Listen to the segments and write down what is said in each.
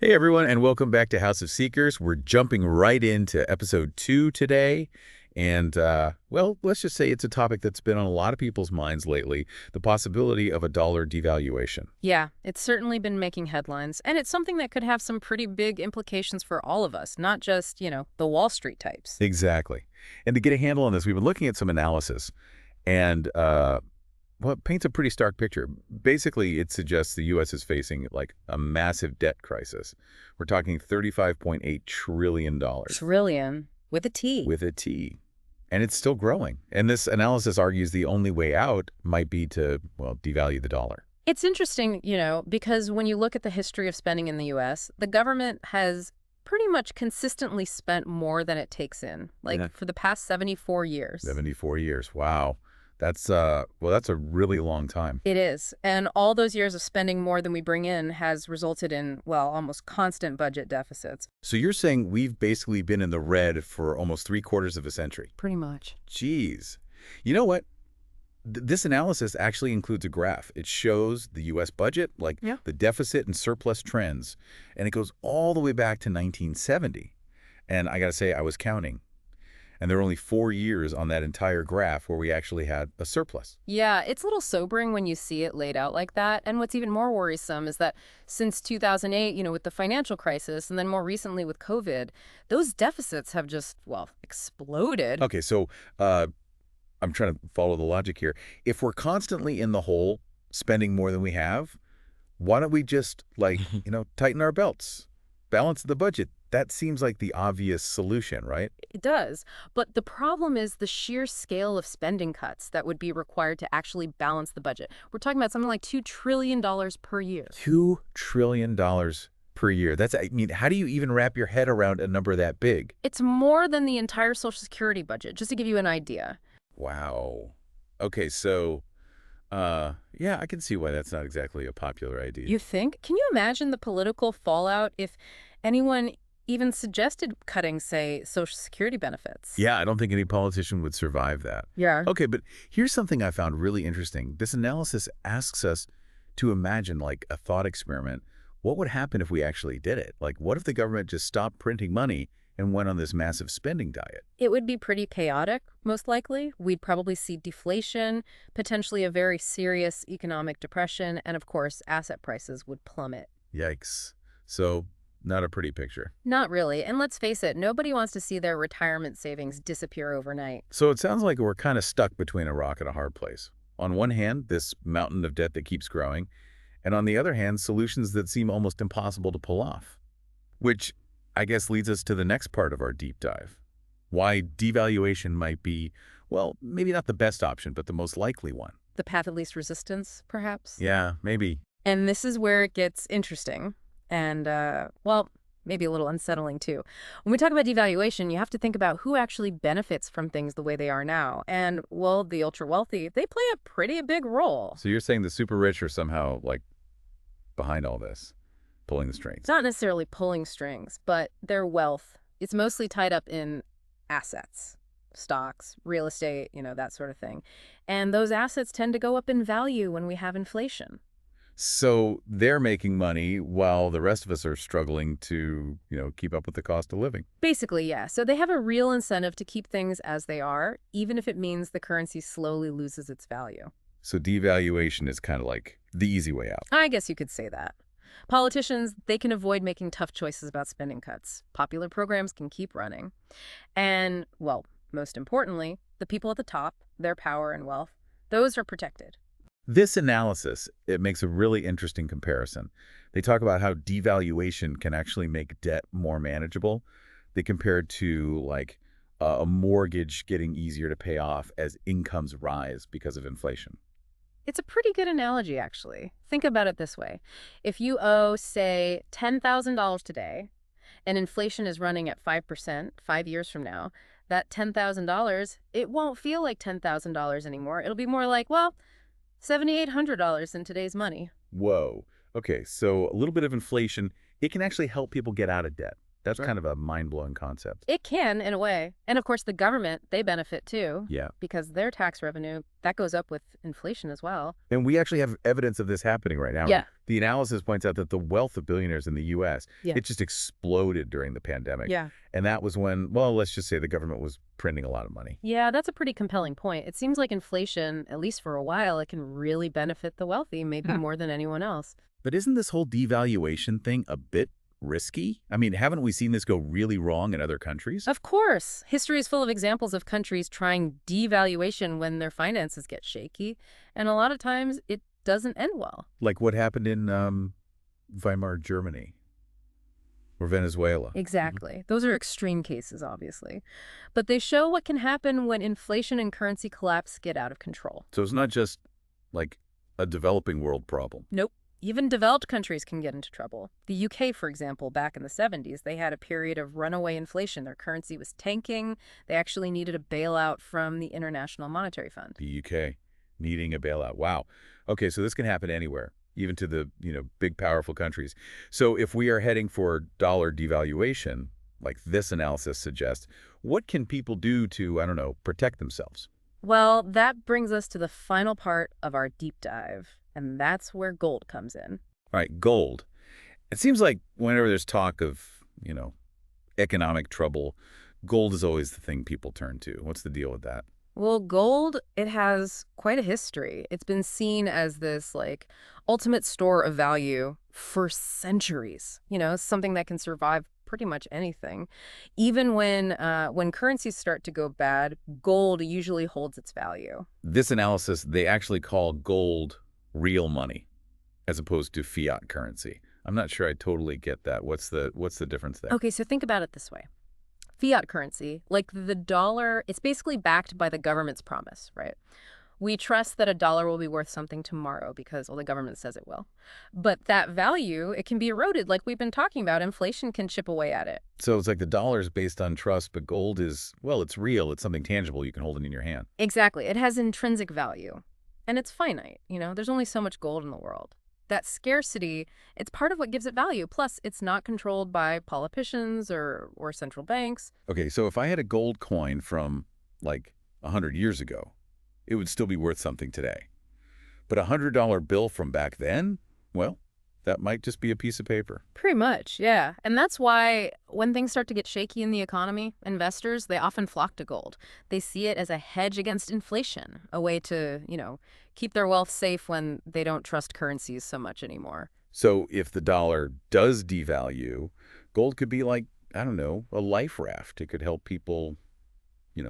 Hey everyone, and welcome back to House of Seekers. We're jumping right into episode 2 today. And, well, let's just say it's a topic that's been on a lot of people's minds lately, the possibility of a dollar devaluation. Yeah, it's certainly been making headlines, and it's something that could have some pretty big implications for all of us, not just, the Wall Street types. Exactly. And to get a handle on this, we've been looking at some analysis, and, well, it paints a pretty stark picture. Basically, it suggests the U.S. is facing, like, a massive debt crisis. We're talking $35.8 trillion. Trillion with a T. With a T. And it's still growing. And this analysis argues the only way out might be to, well, devalue the dollar. It's interesting, because when you look at the history of spending in the U.S., the government has pretty much consistently spent more than it takes in, for the past 74 years. 74 years. Wow. That's, well, that's a really long time. It is. And all those years of spending more than we bring in has resulted in, well, almost constant budget deficits. So you're saying we've basically been in the red for almost 3/4 of a century. Pretty much. Jeez. You know what? This analysis actually includes a graph. It shows the U.S. budget, the deficit and surplus trends, and it goes all the way back to 1970. And I got to say, I was counting. And there are only 4 years on that entire graph where we actually had a surplus. Yeah, it's a little sobering when you see it laid out like that. And what's even more worrisome is that since 2008, with the financial crisis, and then more recently with COVID, those deficits have just, well, exploded. Okay, so I'm trying to follow the logic here. If we're constantly in the hole, spending more than we have, why don't we just, tighten our belts, balance the budget? That seems like the obvious solution, right? It does. But the problem is the sheer scale of spending cuts that would be required to actually balance the budget. We're talking about something like $2 trillion per year. $2 trillion per year. How do you even wrap your head around a number that big? It's more than the entire Social Security budget, just to give you an idea. Wow. Okay, so, yeah, I can see why that's not exactly a popular idea. You think? Can you imagine the political fallout if anyone even suggested cutting, say, Social Security benefits? Yeah, I don't think any politician would survive that. Yeah. Okay, but here's something I found really interesting. This analysis asks us to imagine, a thought experiment. What would happen if we actually did it? What if the government just stopped printing money and went on this massive spending diet? It would be pretty chaotic, most likely. We'd probably see deflation, potentially a very serious economic depression, and of course, asset prices would plummet. Yikes. So, not a pretty picture. Not really. And let's face it, nobody wants to see their retirement savings disappear overnight. So it sounds like we're kind of stuck between a rock and a hard place. On one hand, this mountain of debt that keeps growing, and on the other hand, solutions that seem almost impossible to pull off. Which, I guess, leads us to the next part of our deep dive. Why devaluation might be, well, maybe not the best option, but the most likely one. The path of least resistance, perhaps? Yeah, maybe. And this is where it gets interesting. And, well, maybe a little unsettling, too. When we talk about devaluation, you have to think about who actually benefits from things the way they are now. And, well, the ultra-wealthy, they play a pretty big role. So you're saying the super rich are somehow, behind all this, pulling the strings? Not necessarily pulling strings, but their wealth, it's mostly tied up in assets, stocks, real estate, that sort of thing. And those assets tend to go up in value when we have inflation. So they're making money while the rest of us are struggling to, keep up with the cost of living. Basically, yeah. So they have a real incentive to keep things as they are, even if it means the currency slowly loses its value. So devaluation is kind of like the easy way out. I guess you could say that. Politicians, they can avoid making tough choices about spending cuts. Popular programs can keep running. And, well, most importantly, the people at the top, their power and wealth, those are protected. This analysis, it makes a really interesting comparison. They talk about how devaluation can actually make debt more manageable. They compare it to, a mortgage getting easier to pay off as incomes rise because of inflation. It's a pretty good analogy, actually. Think about it this way. If you owe, say, $10,000 today, and inflation is running at 5% 5 years from now, that $10,000, it won't feel like $10,000 anymore. It'll be more like, well, $7,800 in today's money. Whoa. Okay, so a little bit of inflation, it can actually help people get out of debt. That's Right. kind of a mind-blowing concept. It can, in a way. And of course, the government, they benefit too, Yeah. because their tax revenue, that goes up with inflation as well. And we actually have evidence of this happening right now. Yeah. The analysis points out that the wealth of billionaires in the U.S., Yeah. it just exploded during the pandemic. Yeah. And that was when, well, let's just say the government was printing a lot of money. Yeah, that's a pretty compelling point. It seems like inflation, at least for a while, it can really benefit the wealthy, maybe more than anyone else. But isn't this whole devaluation thing a bit risky? I mean, haven't we seen this go really wrong in other countries? Of course, history is full of examples of countries trying devaluation when their finances get shaky, and a lot of times it doesn't end well. Like what happened in Weimar, Germany, or Venezuela. Exactly. Those are extreme cases, obviously. But they show what can happen when inflation and currency collapse get out of control. So it's not just like a developing world problem. Nope. Even developed countries can get into trouble. The UK, for example, back in the 70s, they had a period of runaway inflation. Their currency was tanking. They actually needed a bailout from the International Monetary Fund. The UK needing a bailout. Wow. Okay, so this can happen anywhere, even to the, big powerful countries. So if we are heading for dollar devaluation, like this analysis suggests, what can people do to, I don't know, protect themselves? Well, that brings us to the final part of our deep dive, and that's where gold comes in. All right, gold. It seems like whenever there's talk of, economic trouble, gold is always the thing people turn to. What's the deal with that? Well, gold, it has quite a history. It's been seen as this, like, ultimate store of value for centuries. Something that can survive pretty much anything. Even when currencies start to go bad, gold usually holds its value. This analysis, they actually call gold real money as opposed to fiat currency. I'm not sure I totally get that. What's the difference there? Okay, so think about it this way. Fiat currency, like the dollar, it's basically backed by the government's promise, right? We trust that a dollar will be worth something tomorrow because, well, the government says it will. But that value, it can be eroded like we've been talking about. Inflation can chip away at it. So it's like the dollar is based on trust, but gold is, well, it's real. It's something tangible. You can hold it in your hand. Exactly. It has intrinsic value. And it's finite, There's only so much gold in the world. That scarcity, it's part of what gives it value. Plus, it's not controlled by politicians or central banks. Okay, so if I had a gold coin from like 100 years ago, it would still be worth something today. But a $100 bill from back then, well, that might just be a piece of paper. Pretty much, yeah. And that's why when things start to get shaky in the economy, investors, they often flock to gold. They see it as a hedge against inflation, a way to, keep their wealth safe when they don't trust currencies so much anymore. So if the dollar does devalue, gold could be like, I don't know, a life raft. It could help people,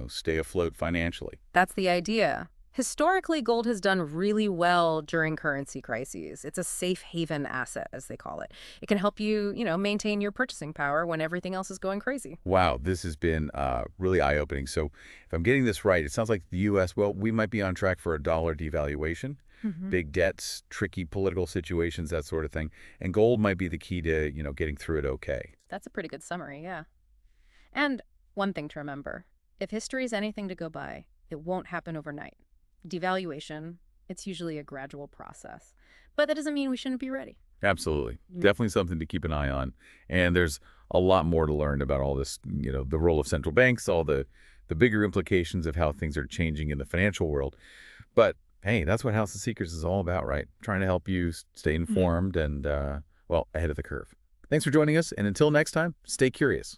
stay afloat financially. That's the idea. Historically, gold has done really well during currency crises. It's a safe haven asset, as they call it. It can help you, maintain your purchasing power when everything else is going crazy. Wow, this has been really eye-opening. So if I'm getting this right, it sounds like the U.S., well, we might be on track for a dollar devaluation, big debts, tricky political situations, that sort of thing. And gold might be the key to, getting through it okay. That's a pretty good summary, yeah. And one thing to remember, if history is anything to go by, it won't happen overnight. Devaluation, it's usually a gradual process. But that doesn't mean we shouldn't be ready. Absolutely. Definitely something to keep an eye on. And there's a lot more to learn about all this, the role of central banks, all the bigger implications of how things are changing in the financial world. But hey, that's what House of Secrets is all about, right? Trying to help you stay informed and, well, ahead of the curve. Thanks for joining us. And until next time, stay curious.